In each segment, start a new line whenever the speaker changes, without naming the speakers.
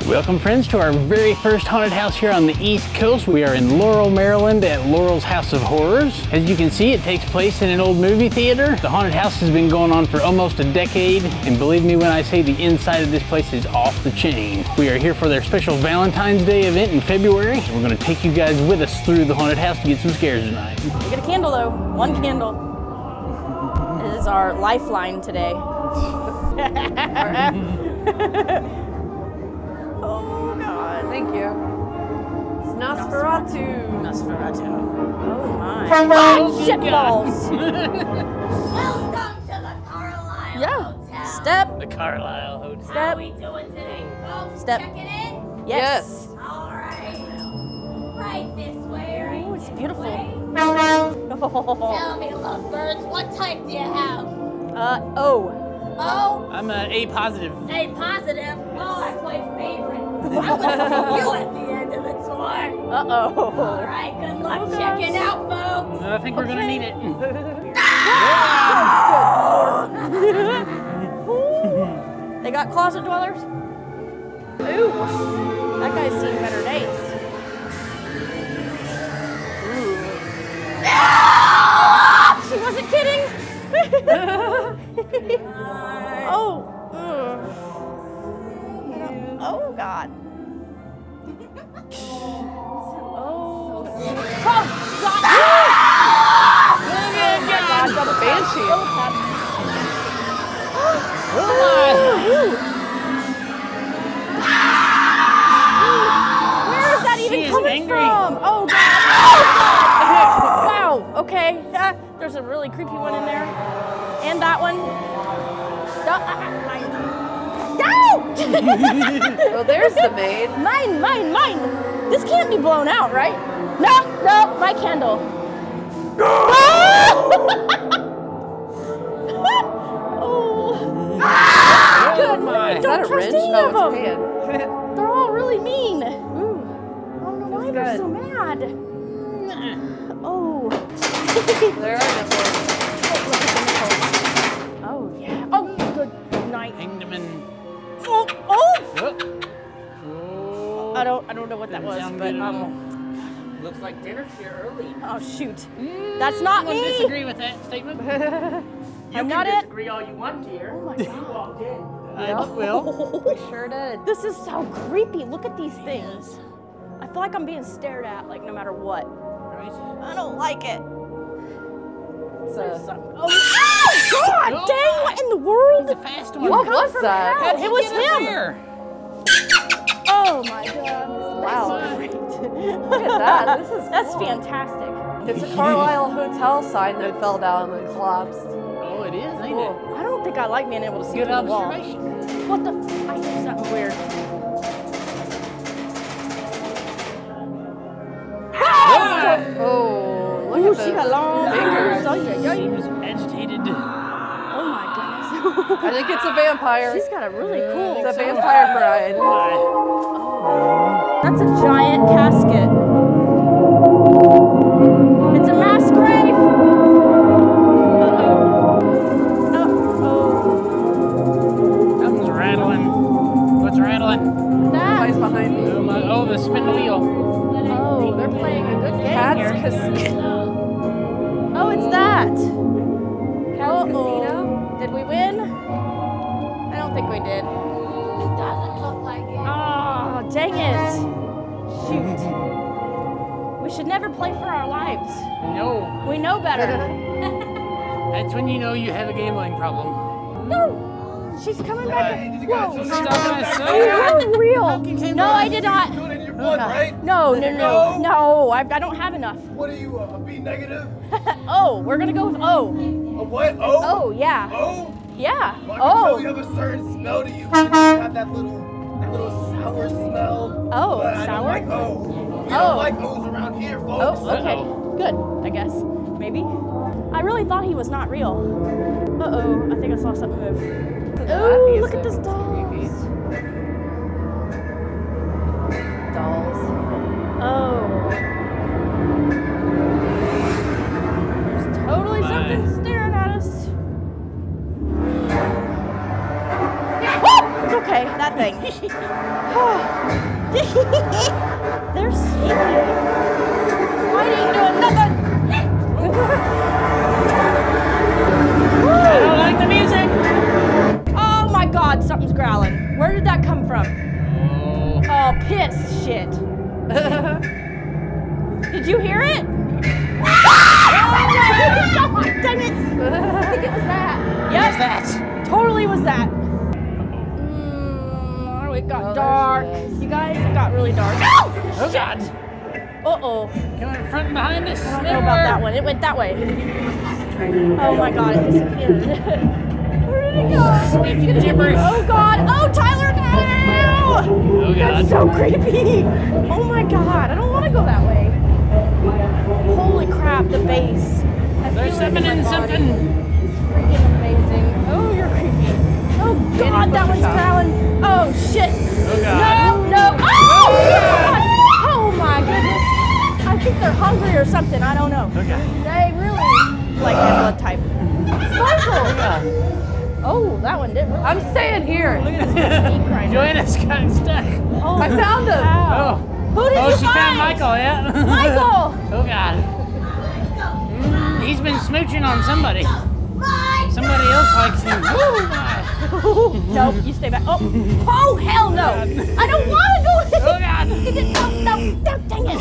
Welcome friends to our very first haunted house here on the East Coast. We are in Laurel, Maryland at Laurel's House of Horrors. As you can see, it takes place in an old movie theater. The haunted house has been going on for almost a decade, and believe me when I say the inside of this place is off the chain. We are here for their special Valentine's Day event in February. We're gonna take you guys with us through the haunted house to get some scares tonight.
We get a candle though, one candle. It is our lifeline today. Oh God.
Thank you. It's Nosferatu.
Nosferatu.
Oh my.
Oh,
Shit
God.
balls.
Welcome to the Carlisle Hotel.
Step.
The Carlisle Hotel.
How are we doing today, folks?
Step.
Checking in?
Yes.
All right. Right this way, right
Oh, it's
this
beautiful.
way. Tell me, lovebirds, what type do you have?
O.
Oh,
I'm A positive.
A positive. Oh, that's my favorite. I'm going to see you at the end of the tour.
Uh-oh.
All right, good luck checking out, folks.
I think we're gonna need it.
They got closet dwellers? Ooh. That guy's seen better days. She wasn't kidding. Oh. Oh God. Oh. Oh God. God, double
Banshee.
Where is that even
She is
coming
angry.
from? Oh God. Wow. Okay. There's a really creepy one in there, and that one. No.
Well, there's the maid.
Mine. This can't be blown out, right? No, my candle. Oh. Good.
my.
Don't
Is that a
trust
wrench?
any
Oh,
of
it's a
them.
fan.
They're all really mean. Ooh. I don't know why they're
good.
so mad. Oh.
There are nipples.
Oh yeah. Oh, good night.
Hanged him in.
Oh.
Oh.
I don't know what that was,
Sound
but
good at all. Looks like dinner's here early.
oh shoot. That's not
I
me.
disagree with that statement.
I'm not it.
Disagree all you want, dear.
Oh my
You
God.
walked in.
I will.
We sure did.
This is so creepy. Look at these things. I feel like I'm being stared at, like no matter what.
Right.
I don't like it.
It's
There's
a,
some, oh God!
Oh,
Dang! What in the world?
It's a fast one.
what was that?
How'd he
It was
get up
him.
there?
Oh my God!
Wow.
This is great.
Look at that. This is
That's
cool.
fantastic.
It's a Carlisle Hotel sign that fell down and collapsed.
Oh, it is, ain't
Cool.
I don't think I like being able to see
it? Good
through the wall.
observation.
What the? I hear something weird.
Oh, look
Ooh,
at
she got
those
long
fingers.
fingers. Oh yeah, yeah.
Seems agitated.
Oh my goodness.
I think it's a vampire.
She's got a really cool.
It's a vampire bride.
That's a giant casket. It's a mass grave.
Something's rattling. What's rattling?
Somebody's
That.
behind me.
Oh, the spin wheel.
Oh, they're playing a good game
Cat's
here.
Casino.
Oh, it's that.
Cat's Casino.
Did we win? I don't think we did.
It doesn't look like it.
Oh, dang it. Shoot. We should never play for our lives.
No.
We know better.
That's when you know you have a gambling problem.
No. She's coming back. Whoa.
Stop what I say.
You're real.
Pumpkin came
No,
out.
I did not.
Doing it in your blood, right?
No. No, I don't have enough.
What are you, a B negative?
Oh, we're gonna go with O.
A what? Oh?
Oh, yeah.
Oh?
Yeah.
Well, I can tell you
Oh.
have a certain smell to you. You have that little sour smell.
Oh,
but I don't
sour?
like O. We
Oh.
don't like O's around here, folks.
Oh, okay. Good, I guess. Maybe. I really thought he was not real. Uh-oh, I think I saw something move. Oh, look at this dolls.
Dolls.
Oh. There's totally something staring at us. Woo! It's okay, that that thing. They're sneaky. Sliding, doing nothing.
I don't like the music.
Oh my God, something's growling. Where did that come from? Oh, piss shit. Did you hear it? Oh, dang it. I think it was that. Yep.
What's that?
Totally was that. It got dark. You guys, it got really dark. Oh,
Oh God.
Uh-oh.
Coming in front and behind us.
I don't know about that one. It went that way. Oh my God, it disappeared. Where did it go?
Speaking gibberish.
Oh God. Oh, Tyler, no!
Oh God.
That's so creepy. Oh my God, I don't want to go that way. Holy crap, the base.
They're summoning something.
Freaking amazing. Oh, you're creepy. Oh God, that one's growling. Oh shit.
Oh God.
No. Oh God. Oh my goodness. I think they're hungry or something. I don't know.
Okay.
They really like that blood type. Sparkle. Oh, that one did.
I'm staying here.
Joanna's got stuck.
Oh,
I found him.
Oh.
Who did
Oh,
you
she
find?
found Michael, yeah.
Michael.
Oh God. He's been smooching on somebody. Somebody else likes him. Oh my.
Nope, you stay back. Oh hell no! I don't want to go in.
Oh God.
No, dang it!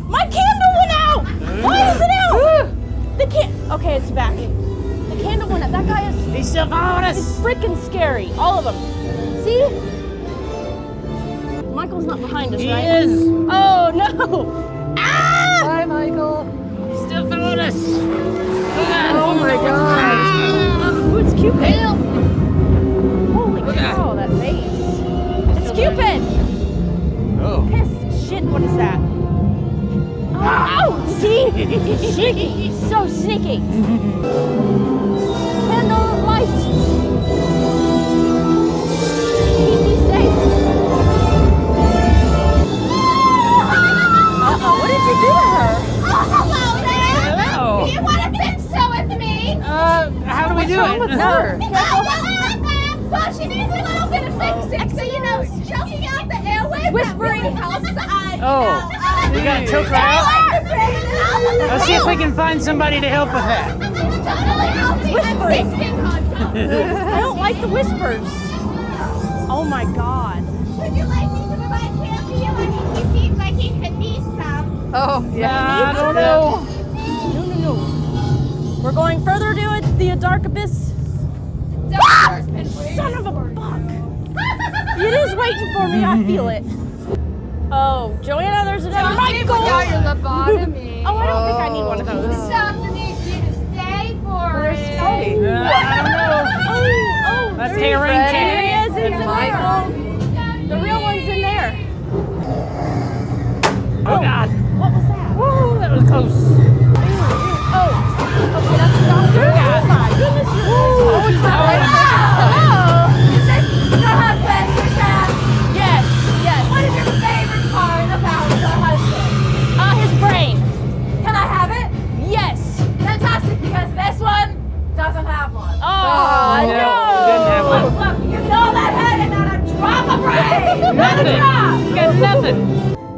My candle went out. Why is it out? The okay, it's back. The candle went out. That guy is.
He's still following us.
It's freaking scary. All of them. See? Michael's not behind us,
He
right?
is.
Oh no! Ah!
Bye, Michael.
He's still following us.
Oh my God.
Ooh, it's Cupid. Holy cow, that face. It's Cupid.
Oh.
Piss. Shit, what is that? Oh, see? Sneaky. He's so sneaky. Candle of light. Keep me safe. Uh-oh, what did you do to her?
Oh, hello there!
Hello.
Do you want to fix so with me?
How do we do
wrong
it?
with her?
Well, she needs a little bit of fixing, so you know, choking out the airways. Whispering helps.
Oh, you gotta choke her out? Let's see if we can find somebody to help with that.
Totally healthy.
Whispering.
Whispering.
I don't like the whispers. Oh my God.
Would you like me to provide care for you? I mean, he seems like he could need some.
Oh, yeah.
I don't know.
No. We're going further to it, the dark abyss.
Doctor's been waiting.
Son of a buck. It is waiting for me. I feel it. Oh, Joanna, there's another Michael.
You're lobotomy.
Oh, I don't think I need one of those.
Doctor needs you to stay for
Where's
it.
Freddy?
I don't know.
Oh,
That's
there's
Taryn
Freddy.
King.
There he is. He's in
Michael.
there. The real one's in there.
Oh God.
What was that?
Woo, that was close.
Oh, okay, that's the doctor. Oh my goodness, you're
she's
oh,
out.
Is this your husband, Trisha?
Yes.
What is your favorite part about your husband?
His brain.
Can I have it?
Yes.
Fantastic, because this one doesn't have one.
Oh,
no, didn't have one.
Look, you know that head and not a drop of brain. Not a
Nothing.
drop.
He's got nothing.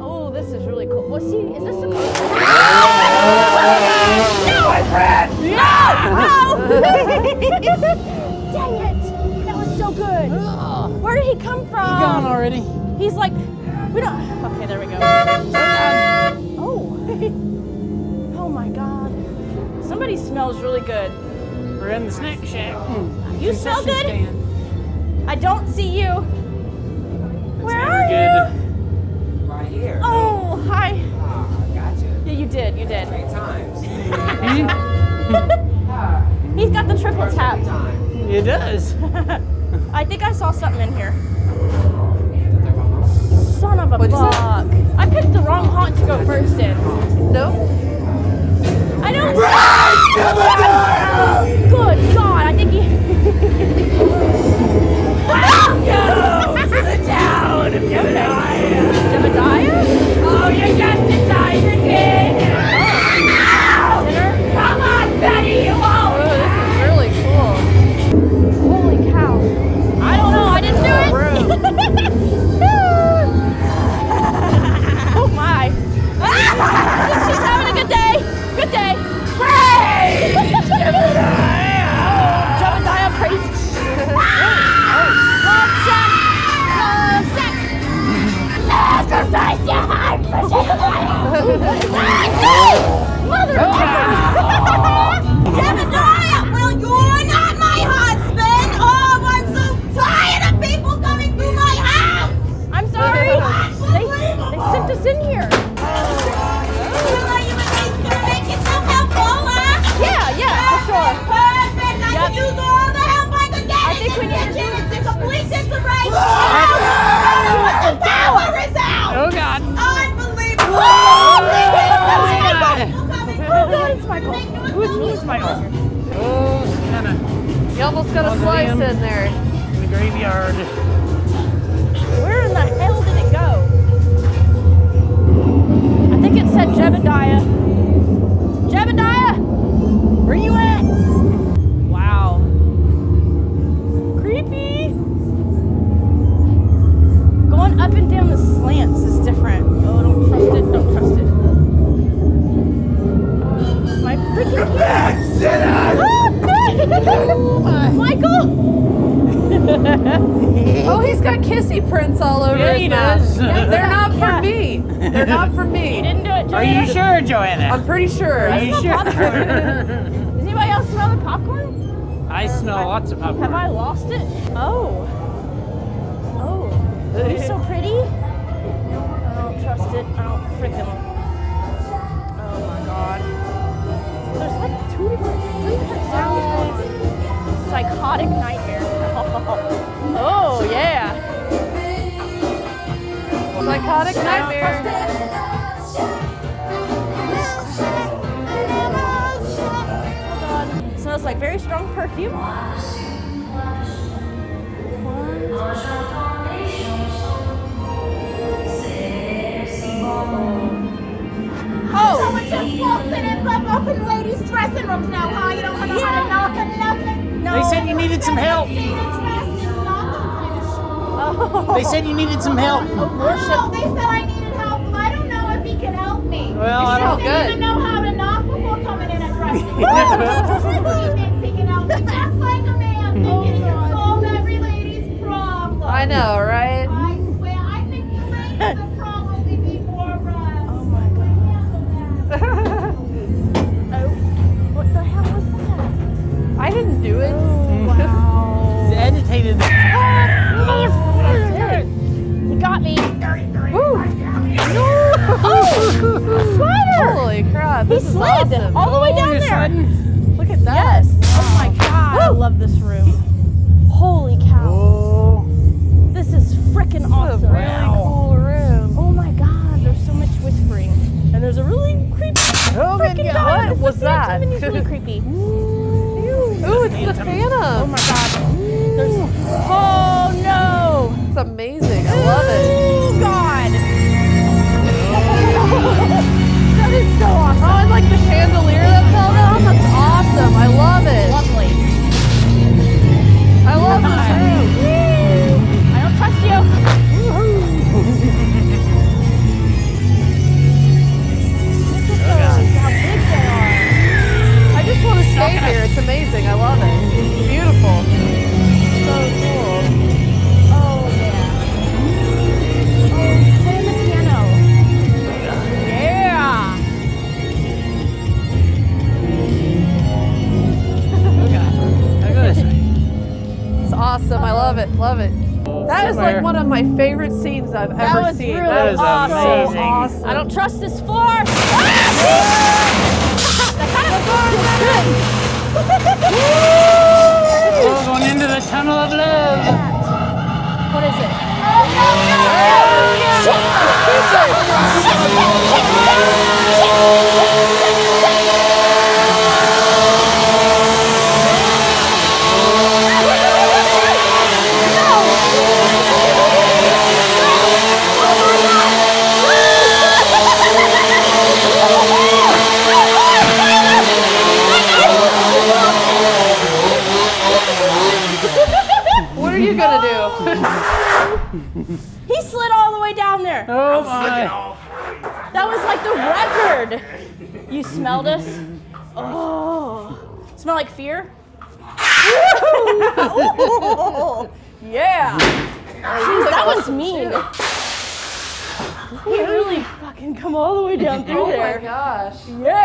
Oh, this is really cool. What's he? Is this a cool?
No, my friend.
No! Dang it! That was so good. Where did he come from?
He's gone already.
He's like, we don't. Okay, there we go. Oh. Oh my God. Somebody smells really good.
We're in the snack shack.
You smell
Concession
good?
stand.
I don't see you. Where are
Very
you?
Right here.
Oh, hi.
Ah, gotcha.
Yeah, you did.
3 times.
He's got the triple tap.
It does.
I think I saw something in here. Son of a
What'd you say?
buck. I picked the wrong haunt to go first in.
No?
I don't. Good God, I think he.
Welcome to the town of Jebediah.
Jebediah?
Oh, you're just in time, you're king. Come on, Betty, you won't.
Oh, this is really cool.
Holy cow. I don't know, I didn't do it.
got a slice in there.
In the graveyard.
Where in the hell did it go? I think it said Jebediah. Jebediah! Where you at? Wow. Creepy. Going up and down the slants is different. Oh, don't trust it, don't trust it. My freaking Michael!
Oh, he's got kissy prints all over
Yeah,
his
he
mouth.
does.
They're not for me. They're not for
You
me.
didn't do it, Joanna.
Are you sure, Joanna?
I'm pretty sure.
Are you sure?
Does anybody else smell the popcorn?
I smell lots of popcorn.
Have I lost it? Oh. Oh. He's so pretty. I don't trust it. I don't frickin'. Oh my god. There's like three different sounds going on. Psychotic nightmare. Oh yeah.
Psychotic nightmare.
Smells like very strong perfume.
Oh! Someone just walks in and up in ladies' dressing rooms now, huh? You don't know how to knock or nothing?
No.
They said you needed some help.
Oh.
They said you needed some help.
Oh, they said I needed help. I don't know if he can help me.
Well, I
You smell
don't.
He doesn't
good.
even know how to knock before coming in and dressing. He thinks he can help me just like a man, thinking he can solve every lady's problem.
I know, right?
I swear, I think the ladies would probably be more right.
Oh my god. Oh, what the hell was that?
I didn't do it.
Wow.
He's agitated.
You got me.
Holy crap,
He
this is
slid
awesome.
all the way down
You're
there.
sliding.
Look at that.
Yes. Oh my god. I love this room. Holy cow.
Oh.
This is freaking
This is a
awesome.
really cool room.
Oh my god, there's so much whispering. And there's a really creepy
Oh my
freaking
God.
guy.
What was that?
He's really creepy.
Ooh, it's the
Oh
Phantom.
my god. There's oh no.
It's amazing. I love it.
Oh god. That is so awesome.
Oh, and like the chandelier that fell down. That's awesome. I love it.
Lovely.
I love this room.
I don't trust you. Look at those, how big they are.
I just want to stay here. It's amazing. I love it. It's beautiful. So cool.
Oh yeah. Oh, play the piano. Yeah.
Look at this way.
It's awesome. I love it. Love it. That is like one of my favorite scenes I've
That
ever
was
seen.
really
That is
awesome.
amazing.
I don't trust this floor.
Oh, going into the tunnel of love.
What is it?
What are you gonna do?
He slid all the way down there.
Oh my.
That was like the record. You smelled us? Oh. Smell like fear? Ooh. Yeah. Jeez, that was mean. He really fucking come all the way down through
Oh my
there.
gosh.
Yeah.